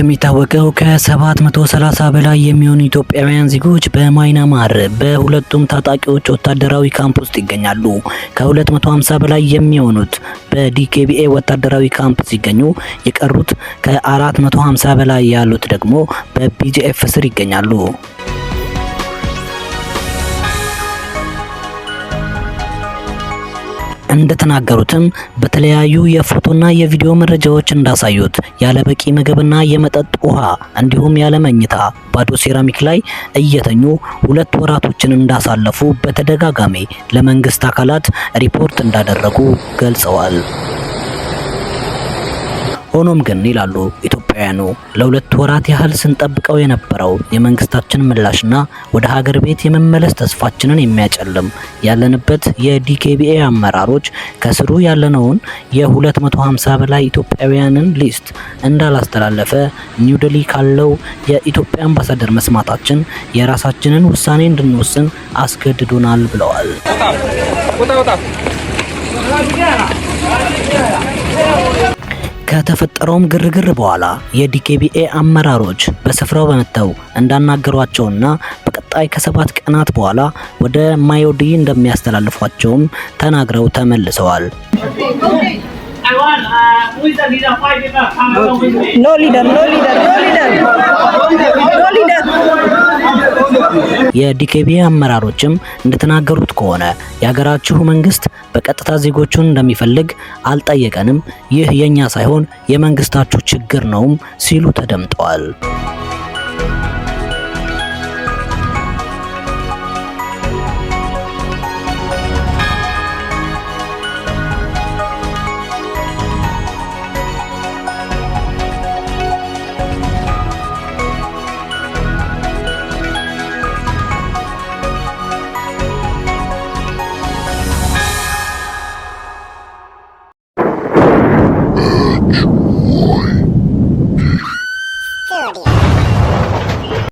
እንደሚታወቀው ከ730 በላይ የሚሆኑ ኢትዮጵያውያን ዜጎች በማይናማር በሁለቱም ታጣቂዎች ወታደራዊ ካምፕ ውስጥ ይገኛሉ። ከ250 በላይ የሚሆኑት በዲኬቢኤ ወታደራዊ ካምፕ ሲገኙ የቀሩት ከ450 በላይ ያሉት ደግሞ በቢጂኤፍ ስር ይገኛሉ። እንደተናገሩትም በተለያዩ የፎቶና የቪዲዮ መረጃዎች እንዳሳዩት ያለ በቂ ምግብና የመጠጥ ውሃ እንዲሁም ያለ መኝታ ባዶ ሴራሚክ ላይ እየተኙ 2 ወራቶችን እንዳሳለፉ በተደጋጋሚ ለመንግስት አካላት ሪፖርት እንዳደረጉ ገልጸዋል። ሆኖም ግን ይላሉ ኢትዮጵያውያኑ ለ2 ወራት ያህል ስንጠብቀው የነበረው የመንግስታችን ምላሽና ወደ ሀገር ቤት የመመለስ ተስፋችንን የሚያጨልም ያለንበት የዲኬቢኤ አመራሮች ከስሩ ያለነውን የ250 በላይ ኢትዮጵያውያንን ሊስት እንዳላስተላለፈ ኒው ዴሊ ካለው የኢትዮጵያ አምባሳደር መስማታችን የራሳችንን ውሳኔ እንድንወስን አስገድዶናል ብለዋል። ከተፈጠረውም ግርግር በኋላ የዲኬቢኤ አመራሮች በስፍራው በመተው እንዳናገሯቸውና በቀጣይ ከ7 ቀናት በኋላ ወደ ማዮዲ እንደሚያስተላልፏቸውም ተናግረው ተመልሰዋል። የዲኬቢኤ አመራሮችም እንደተናገሩት ከሆነ የሀገራችሁ መንግስት በቀጥታ ዜጎቹን እንደሚፈልግ አልጠየቀንም፣ ይህ የኛ ሳይሆን የመንግስታችሁ ችግር ነውም ሲሉ ተደምጠዋል።